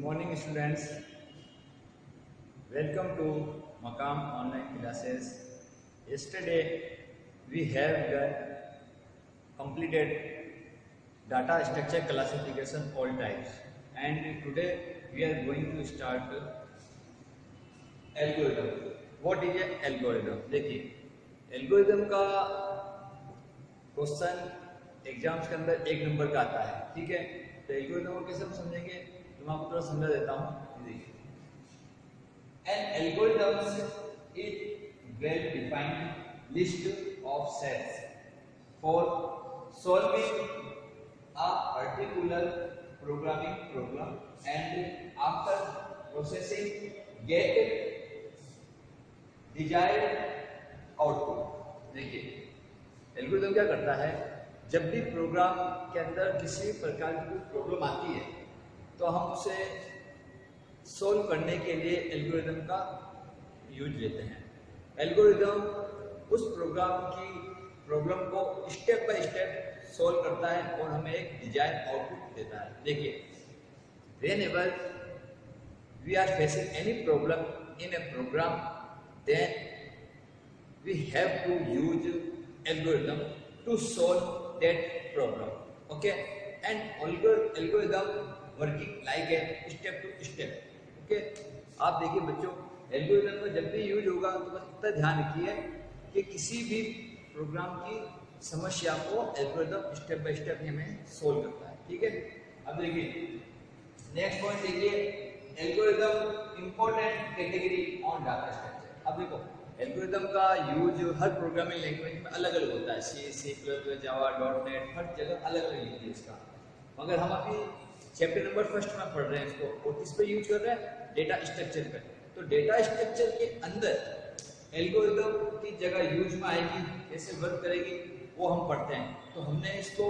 morning students, welcome to Maqam online classes. Yesterday we have completed data structure classification all types, and today we are going to start algorithm. What is a algorithm? देखिए algorithm का question exams के अंदर 1 number का आता है, ठीक है। तो एल्गोरिथम को कैसे हम समझेंगे, तो मैं आपको थोड़ा समझा देता हूँ। देखिए, an algorithm is well defined list of sets for solving a particular programming problem and after processing get desired output. देखिए एल्गोरिथम क्या करता है, जब भी प्रोग्राम के अंदर किसी प्रकार की कोई प्रॉब्लम आती है तो हम उसे सोल्व करने के लिए एल्गोरिथम का यूज लेते हैं। एल्गोरिथम उस प्रोग्राम की प्रॉब्लम को स्टेप बाय स्टेप सोल्व करता है और हमें एक डिजायर्ड आउटपुट देता है। देखिए, whenever we are facing any problem in a program, then we have to use algorithm to solve that problem, okay, and algorithm working like a step to step, okay। आप देखिए बच्चों, algorithm का जब भी use होगा तो बस इतना ध्यान रखिए कि किसी भी प्रोग्राम की समस्या को एल्गोरिथम स्टेप बाय स्टेप हमें सोल्व करता है, ठीक है। अब देखिए नेक्स्ट पॉइंट देखिए, algorithm important category on data structure. अब देखो एल्गोरिथम का यूज हर प्रोग्रामिंग लैंग्वेज में अलग अलग होता है, C++, जावा, .NET, हर जगह अलग अलग यूज है इसका। मगर हम अभी चैप्टर नंबर 1 में पढ़ रहे हैं इसको, और किस पे यूज कर रहे हैं, डेटा स्ट्रक्चर पे। तो डेटा स्ट्रक्चर के अंदर एल्गोरिथम की जगह यूज में आएगी, कैसे वर्क करेगी वो हम पढ़ते हैं। तो हमने इसको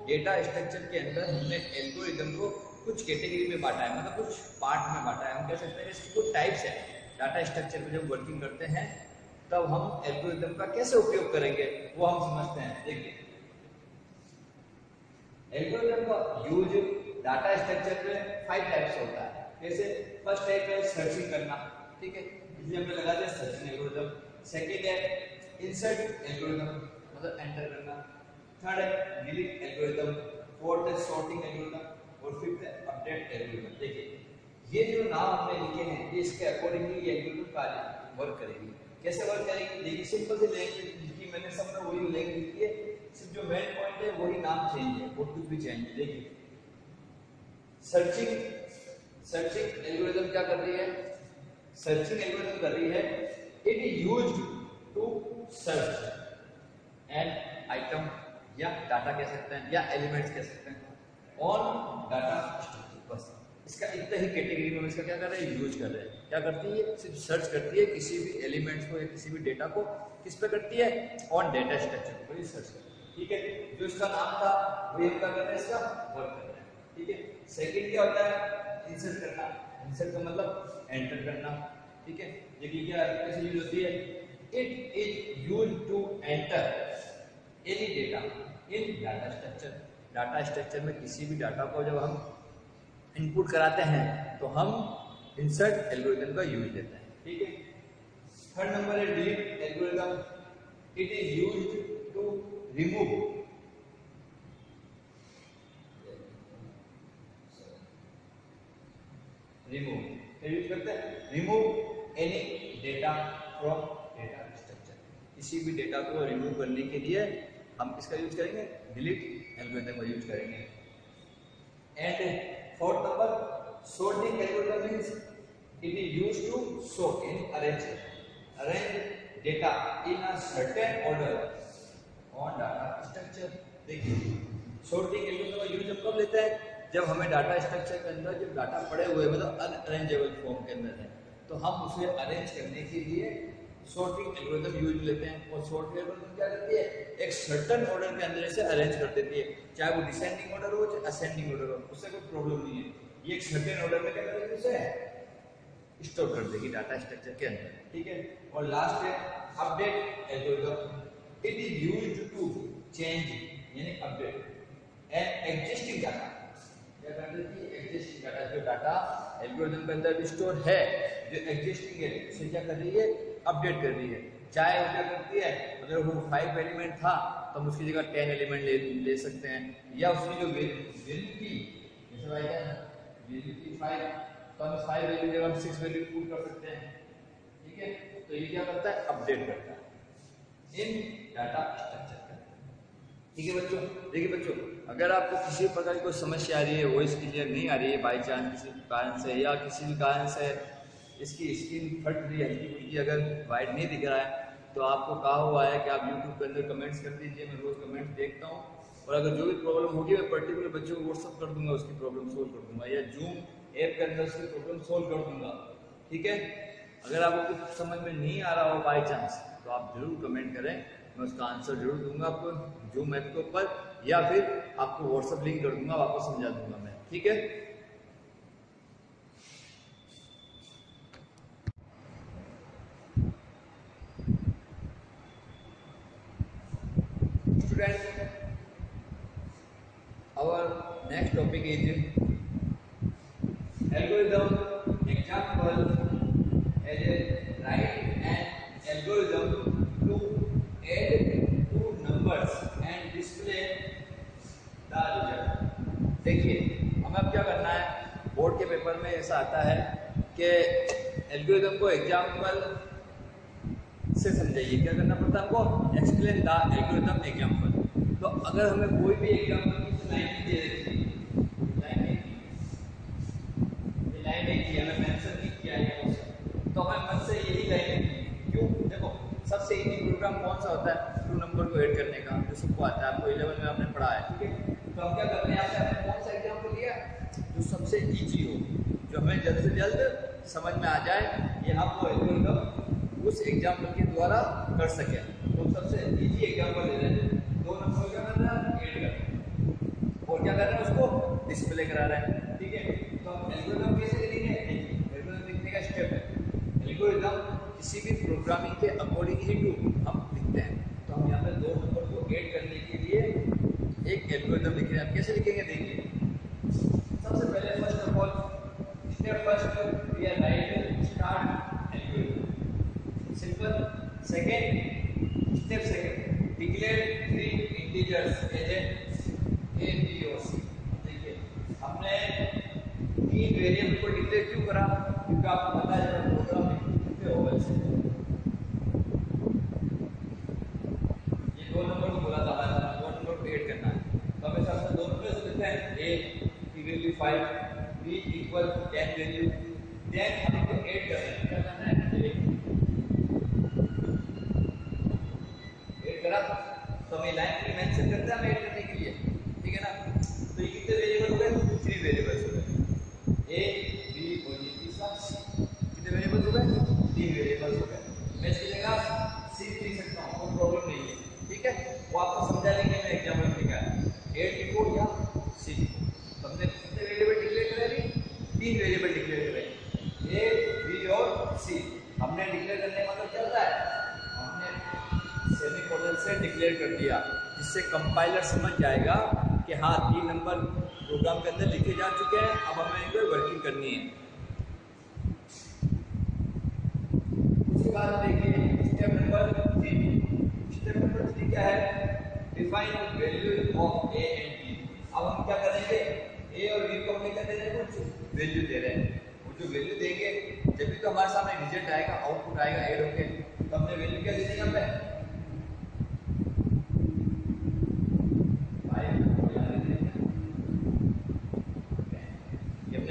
डेटा स्ट्रक्चर के अंदर हमने एल्गोरिथम को कुछ कैटेगरी में बांटा है, मतलब कुछ पार्ट में बांटा है। हम कह सकते हैं इसकी कुछ टाइप्स है। डाटा स्ट्रक्चर पे जब वर्किंग करते हैं तब हम एल्गोरिथम का कैसे उपयोग करेंगे वो हम समझते हैं। देखिए एल्गोरिथम का यूज डाटा स्ट्रक्चर में 5 टाइप्स होता है। जैसे फर्स्ट टाइप है सर्चिंग करना, ठीक है, इसलिए हमने लगा दिया सर्चिंग एल्गोरिथम। सेकंड है इंसर्ट एल्गोरिथम, मतलब एंटर करना। थर्ड है डिलीट एल्गोरिथम। फोर्थ है सॉर्टिंग एल्गोरिथम और फिफ्थ है अपडेट एल्गोरिथम। देखिए ये जो नाम हमने लिखे हैं ये इसके अकॉर्डिंगली ये एल्गोरिथम कार्य वर्क करेगी। कैसे वर्क करेगी, देखिए सिंपल सी लैंग्वेज लिखी मैंने, सब में वही लैंग्वेज लिखी है, सिर्फ जो मेन पॉइंट है वही नाम चेंज है और कुछ भी चेंज है। देखिए सर्चिंग एल्गोरिथम क्या कर रही है, सर्चिंग एल्गोरिथम कर रही है, it is used to search an item या डाटा कह सकते हैं या एलिमेंट्स कह सकते हैं ऑन डाटा स्ट्रक्चर। बस इसका इतना ही कैटेगरी में इसका क्या कर रहे हैं, यूज कर रहे हैं। क्या करती है, सिर्फ सर्च करती है किसी भी एलिमेंट्स को या किसी भी डेटा को, किस पे करती है, ऑन डेटा स्ट्रक्चर पर ही सर्च करती है, ठीक है। जो इसका नाम था वही क्या कर रहे हैं, इसका वर्क कर रहे हैं, ठीक है। सेकंड क्या होता है, इंसर्ट करना। इंसर्ट का मतलब एंटर करना, ठीक है। देखिए क्या कैसे यूज होती है, it is used to enter any data in data structure. Data structure में किसी भी डाटा को जब हम इनपुट कराते हैं तो हम इंसर्ट एल्गोरिथम का यूज लेते हैं, ठीक है। थर्ड नंबर है delete algorithm. It is used to remove use करते हैं remove any data from data structure. किसी भी डेटा को रिमूव करने के लिए हम किसका यूज करेंगे, डिलीट एल्गोरिथम का यूज करेंगे। And fourth number sorting algorithm means it is used to sort in arrange data in a certain order on data structure। देखिए sorting algorithm का यूज हम कब लेते हैं, जब हमें डाटा स्ट्रक्चर के अंदर जब डाटा पड़े हुए मतलब अनअरेंजेबल फॉर्म के अंदर है तो हम उसे अरेंज करने के लिए sorting algorithm यूज लेते हैं। और sorting algorithm क्या करती है, एक सर्टेन ऑर्डर के अंदर इसे अरेंज कर देती है, चाहे वो डिसेंडिंग ऑर्डर हो चाहे असेंडिंग ऑर्डर हो, उससे कोई प्रॉब्लम नहीं है। ये एक सर्टेन ऑर्डर में क्या करेगी, उसे स्टोर कर देगी डाटा स्ट्रक्चर के अंदर, ठीक है। और लास्ट है update algorithm. It is used to change यानी अपडेट एन एग्जिस्टिंग डाटा क्या कर देती है, एग्जिस्टिंग डाटा, जो डाटा एल्गोरिथम के अंदर स्टोर है, जो एग्जिस्टिंग है, उसे क्या कर रही है, अपडेट कर रही है। चाहे वो क्या करती है, अगर वो 5 एलिमेंट था तो हम उसकी जगह 10 एलिमेंट ले सकते हैं, या उसकी जो वैल्यू थी, जैसे भाई क्या वैल्यू थी 5, तो हम 5 वैल्यू जगह हम 6 वैल्यू पुट कर सकते हैं। ठीक है, तो ये क्या करता है, अपडेट करता है इन डाटा स्ट्रक्चर का। ठीक है बच्चों, देखिए बच्चों, अगर आपको किसी प्रकार की कोई समस्या आ रही है, वॉइस क्लियर नहीं आ रही है बाई चांस किसी कारण से, या किसी भी कारण से इसकी स्क्रीन फट रही है, हल्की फुल्की अगर वाइड नहीं दिख रहा है, तो आपको कहा हुआ है कि आप यूट्यूब के अंदर कमेंट्स कर दीजिए, मैं रोज कमेंट्स देखता हूँ, और अगर जो भी प्रॉब्लम होगी मैं पर्टिकुलर बच्चों को व्हाट्सअप कर दूंगा, उसकी प्रॉब्लम सोल्व कर दूंगा, या जूम ऐप के अंदर उसकी प्रॉब्लम सोल्व कर दूंगा। ठीक है, अगर आपको कुछ समझ में नहीं आ रहा हो बाई चांस, तो आप जरूर कमेंट करें, मैं उसका आंसर जरूर दूंगा आपको जूम ऐप के ऊपर, या फिर आपको व्हाट्सअप लिंक कर दूंगा, आपको समझा दूंगा मैं। ठीक है, our next topic is algorithm example as a write an algorithm to add two numbers and display the result। देखिए हमें अब क्या करना है, बोर्ड के पेपर में ऐसा आता है कि एल्गोरिथम को एग्जाम्पल से समझाइए, क्या करना पड़ता है हमको, एक्सप्लेन द एल्गोरिथम एग्जाम्पल। तो अगर हमें कोई भी एग्जाम्पल की लाइन दे देती है, लाइन नहीं दी, हमें मेंशन नहीं किया है, तो हमें मन से यही लाइन लिखनी। क्यों, देखो सबसे इजी प्रोग्राम कौन सा होता है, 2 नंबर को ऐड करने का, जो सबको आता है, आपको 11 में आपने पढ़ा है। ठीक है, तो हम क्या करते हैं, आपसे हमने कौन सा एग्जाम्पल लिया जो सबसे इजी हो, जो हमें जल्द से जल्द समझ में आ जाए, ये आपको एल्गोरिथम उस एग्जाम्पल के द्वारा कर सके। तो सबसे इजी एग्जाम्पल ले रहे हैं, 2 नंबर क्या कर रहा है, ऐड कर, और क्या कर रहे हैं, उसको डिस्प्ले करा रहे हैं। ठीक है, तो हम एल्गोरिथम कैसे लिखेंगे, एल्गोरिथम लिखने का स्टेप है, एल्गोरिथम किसी भी प्रोग्रामिंग के अकॉर्डिंग ही टू हम लिखते हैं। तो हम यहाँ पे 2 नंबर को ऐड करने के लिए एक एल्गोरिथम लिख रहे हैं। कैसे लिखेंगे, देखिए सबसे पहले first of all step first we are right start algorithm, simple. Second step second declare 3 integers as A B और सी। देखिए हमने 3 वेरिएबल को डिक्लेयर क्यों करा, क्योंकि आपको पता है जब प्रोग्राम में कितने ओवल से ये 2 नंबर को बोला था, 2 नंबर को ऐड करना है, तो हमें सबसे 2 नंबर से देते हैं, ए की value 5, B equal 10 value, then हम इनको ऐड कर रहे हैं, क्या करना है, तो हमें लाइन की मेंशन करते हैं ऐड करने के लिए। ठीक है ना, तो ये कितने वेरिएबल हो गए, 3 वेरिएबल्स हो गए, ए बी और ये तीसरा सी, कितने वेरिएबल्स हो गए, 3 वेरिएबल्स हो गए। मैं इसकी जगह सी लिख सकता हूँ, कोई प्रॉब्लम नहीं है। ठीक है, वो आपको समझा लेंगे, मैं एग्जाम्पल लिखा है, ए लिखो या सी लिखो। तो हमने कितने वेरिएबल डिक्लेयर करे, 3 वेरिएबल डिक्लेयर करे, ए बी और सी। हमने डिक्लेयर करने का मतलब क्या होता है, सेमीकोलन से डिक्लेयर कर दिया, जिससे कंपाइलर समझ जाएगा कि हाँ 3 नंबर प्रोग्राम के अंदर लिखे जा चुके हैं, अब हमें इनको वर्किंग करनी है। उसके बाद देखिए स्टेप नंबर 3। स्टेप नंबर 3 क्या है, define value of A and B. अब हम क्या करेंगे, ए और बी को हमने क्या दे रहे हैं, कुछ वैल्यू दे रहे हैं, वो जो वैल्यू देंगे जब भी तो हमारे सामने रिजल्ट आएगा, आउटपुट आएगा ऐड होके, तो हमने वैल्यू क्या दे दी, यहाँ पे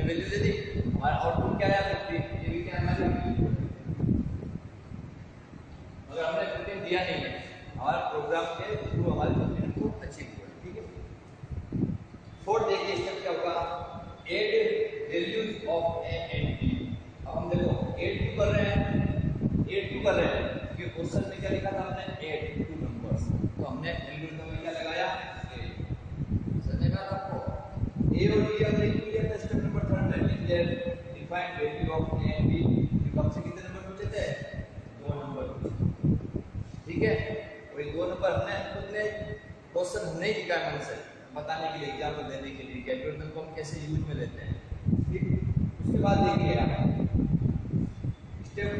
वैल्यू दे दी, हमारा आउटपुट क्या आया, 15। ये भी क्या है, हमारा अगर हमने 15 दिया नहीं है, हमारा प्रोग्राम के थ्रू हमारे 15 को अचीव हुआ। ठीक है, 4 देखिए स्टेप क्या होगा, add values of A and B. अब हम देखो ऐड क्यों कर रहे हैं, क्योंकि क्वेश्चन में क्या लिखा था हमने, ऐड 2 नंबर्स, तो हमने एल्गोरिथम में क्या लगाया, समझेगा आपको, ए और बी अगर इक्वल है तो स्टेप नंबर 3 में define value of A and B, कम से कितने नंबर पूछे थे, 2 नंबर। ठीक है, और ये 2 नंबर हमने खुद ने क्वेश्चन नहीं लिखा है मन से, बताने के लिए, एग्जाम्पल देने के लिए एल्गोरिथम को हम कैसे यूज में लेते हैं। ठीक, उसके बाद देखिए स्टेप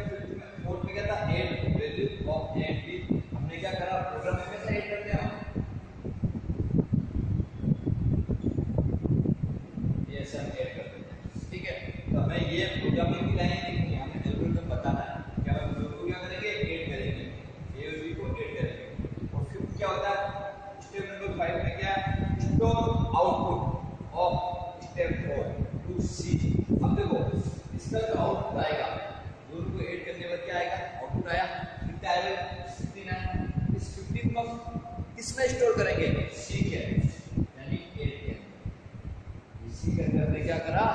4 में क्या था, add value of A and B. हमने क्या करा, प्रोग्राम में कैसे ऐड करते हैं हम, ये ऐसे हम ऐड कर देते हैं। ठीक है, तो हमें ये प्रोग्रामिंग की लाइन लिखनी है, हमें एल्गोरिथम बताना है। क्या हम क्या करेंगे, ऐड करेंगे, ए और बी को ऐड करेंगे। और फिर क्या होता है स्टेप नंबर 5 में, क्या store output of step 4 to C. अब देखो इसका जो आउटपुट आएगा, दोनों को ऐड करने पर क्या आएगा, आउटपुट आया, कितना आएगा, 15 आया। इस 15 को किसमें स्टोर करेंगे, सी के, यानी 8 के। इसी के अंदर हमने क्या करा,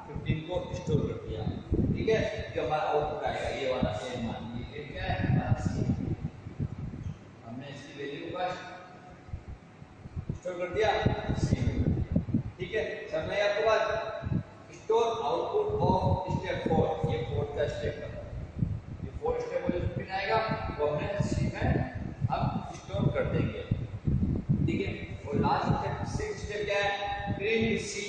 15 को स्टोर कर दिया। ठीक है, जो हमारा आउटपुट आएगा ये वाला ए, मान लीजिए क्या है हमारा सी, हमने इसकी वैल्यू को स्टोर कर दिया सी में। ठीक है, समझ में आपको बात, स्टोर आउटपुट ऑफ स्टेप 4, ये 4 का स्टेप है, ये 4 स्टेप वाले पिन आएगा वो हमने सी में अब स्टोर कर देंगे। ठीक है, और लास्ट स्टेप 6 स्टेप क्या है, print C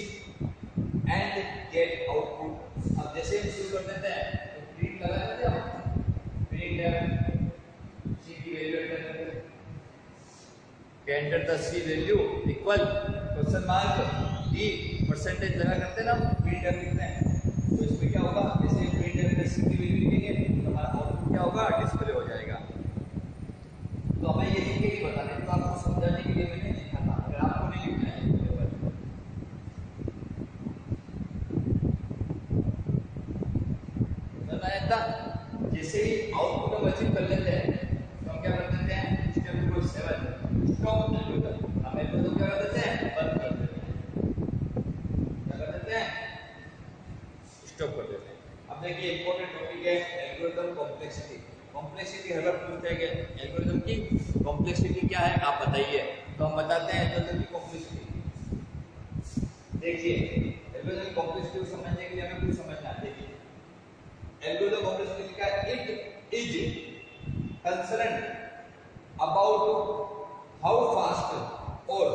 and get output. अब जैसे हम शुरू कर देते हैं तो प्रिंट लगा देते हैं हम, प्रिंट सी की वैल्यू एंटर करते हैं, enter the C value equal question mark D percentage लगा करते हैं ना, प्रिंट लिखते हैं। तो इसमें क्या होगा, जैसे प्रिंट में सी की वैल्यू लिखेंगे तो हमारा आउटपुट क्या होगा, डिस्प्ले हो जाएगा। तो हमें ये लिख के बताने, तो आपको समझाने के लिए मैंने लिखा था, अगर आपको नहीं लिखना है जैसे ही आउटपुट हम अचीव कर लेते हैं तो हम क्या कर देते हैं, स्टेप नंबर 7 स्टॉप एल्गोरिथम। हम एल्गोरिथम क्या कर देते हैं, बंद कर देते हैं, क्या कर देते हैं, स्टॉप कर देते हैं। अब देखिए इंपॉर्टेंट टॉपिक है एल्गोरिथम कॉम्प्लेक्सिटी। कॉम्प्लेक्सिटी हर बार पूछते हैं कि एल्गोरिथम की कॉम्प्लेक्सिटी क्या है, आप बताइए। तो हम बताते हैं एल्गोरिथम की कॉम्प्लेक्सिटी। देखिए एल्गोरिथम की कॉम्प्लेक्सिटी को समझने के लिए हमें कुछ समझना है। देखिए एल्गोरिथम कॉम्प्लेक्सिटी लिखा है, it is concerned about how fast और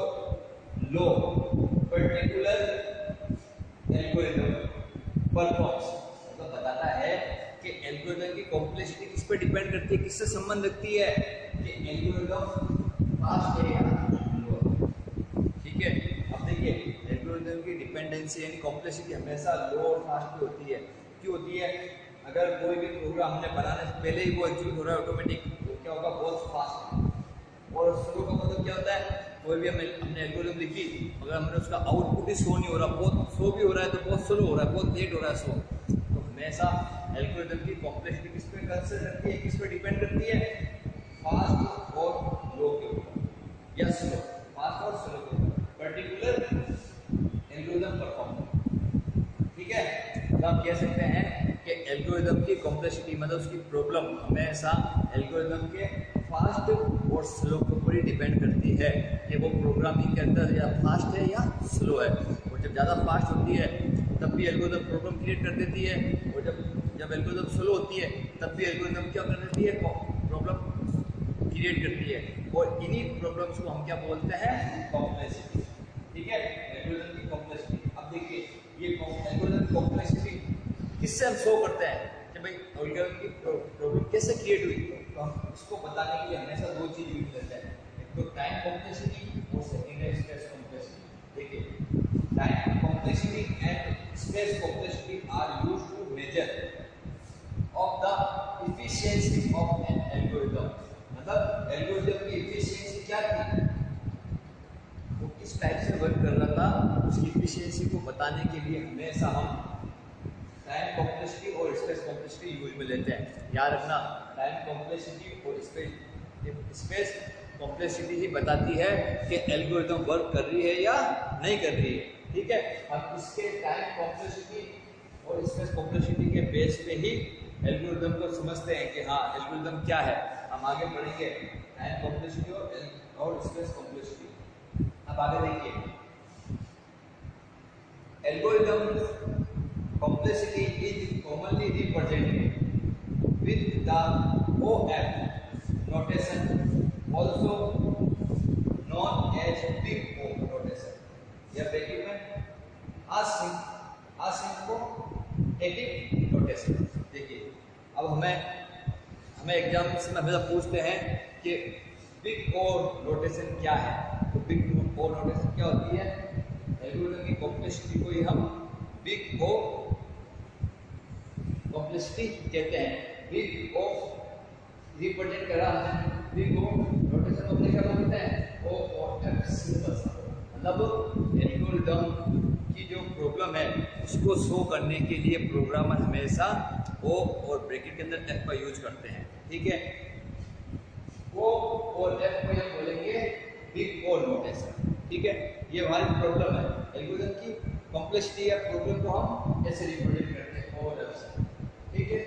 लो पर्टिकुलर एल्गोरिथम परफॉर्म्स। मतलब बताता है कि एल्गोरिथम की कॉम्प्लेक्सिटी किस पे डिपेंड करती है, किससे संबंध रखती है, कि एल्गोरिथम फास्ट है या लो। ठीक है, अब देखिए एल्गोरिथम की डिपेंडेंसी यानी कॉम्प्लेक्सिटी हमेशा लो और फास्ट पे होती है। क्यों होती है, अगर कोई भी प्रोग्राम हमने बनाने से पहले ही वो एग्जीक्यूट हो रहा है ऑटोमेटिक, तो क्या होगा, बहुत फास्ट है। और स्लो का मतलब क्या होता है, कोई भी हमने एल्गोरिथम लिखी अगर हमने उसका आउटपुट ही शो नहीं हो रहा, बहुत शो भी हो रहा है तो बहुत स्लो हो रहा है, बहुत लेट हो रहा है शो। तो हमेशा एल्गोरिथम की कॉम्प्लेक्सिटी किस पे कंसर्न करती है, किस पे डिपेंड करती है, फास्ट और लो के ऊपर या स्लो, फास्ट और स्लो के ऊपर पर्टिकुलर एल्गोरिथम परफॉर्म। ठीक है, तो आप कह सकते हैं कि एल्गोरिथम की कॉम्प्लेक्सिटी मतलब उसकी प्रॉब्लम हमेशा एल्गोरिथम के फास्ट और स्लो के ऊपर ही डिपेंड करती है कि वो प्रोग्रामिंग के अंदर या फास्ट है या स्लो है। और जब ज़्यादा फास्ट होती है तब भी एल्गोरिथम प्रॉब्लम क्रिएट कर देती है, और जब एल्गोरिथम स्लो होती है तब भी एल्गोरिथम क्या कर देती है, प्रॉब्लम क्रिएट करती है। और इन्हीं प्रॉब्लम्स को हम क्या बोलते हैं, कॉम्प्लेक्सिटी। ठीक है, एल्गोरिथम की कॉम्प्लेक्सिटी। अब देखिए ये एल्गोरिथम की कॉम्प्लेक्सिटी किससे हम शो करते हैं कि भाई एल्गोरिथम की प्रॉब्लम कैसे क्रिएट हुई, तो हम इसको बताने के लिए हमेशा दो चीज यूज करते हैं, एक तो टाइम कॉम्प्लेक्सिटी और सेकंड है स्पेस कॉम्प्लेक्सिटी। देखिए time complexity and space complexity are used to measure of the efficiency of an algorithm. मतलब एल्गोरिथम की एफिशिएंसी क्या थी, वो किस टाइप से वर्क कर रहा था, उसकी एफिशिएंसी को बताने के लिए हमेशा हम टाइम कॉम्प्लेक्सिटी और स्पेस कॉम्प्लेक्सिटी यूज में लेते हैं। याद रखना टाइम कॉम्प्लेक्सिटी और स्पेस कॉम्प्लेक्सिटी ही बताती है कि एल्गोरिथम वर्क कर रही है या नहीं कर रही है। ठीक है, हम इसके टाइम कॉम्प्लेक्सिटी और स्पेस कॉम्प्लेक्सिटी के बेस पे ही एल्गोरिथम को समझते हैं कि हाँ एल्गोरिथम क्या है। हम आगे पढ़ेंगे टाइम कॉम्प्लेक्सिटी और स्पेस कॉम्प्लेक्सिटी। अब आगे देखिए algorithm complexity is commonly represented with the OF notation, also known as big O notation. या ब्रैकेट में asymptotic नोटेशन। देखिए अब हमें एग्जाम्स में हमेशा पूछते हैं कि बिग ओ नोटेशन क्या है। तो बिग ओ नोटेशन क्या होती है? एल्गोरिथम की कॉम्प्लेक्सिटी को ही हम बिग ओ कॉम्प्लेक्सिटी कहते हैं। बिग ओ रिप्रेजेंट करा हमने बिग ओ नोटेशन अपने क्या बोलते हैं? ओ और एफ सिंबल। मतलब एल्गोरिथम की जो प्रॉब्लम है उसको शो करने के लिए प्रोग्रामर हमेशा ओ और ब्रैकेट के अंदर एफ का यूज करते हैं। ठीक है, ओ और एफ को हम बोलेंगे बिग ओ नोटेशन। ठीक है, ये हमारी प्रॉब्लम है। एल्गोरिथम की कॉम्प्लेक्सिटी या प्रॉब्लम को हम ऐसे रिप्रेजेंट करते हैं ओ और एफ से। ठीक है,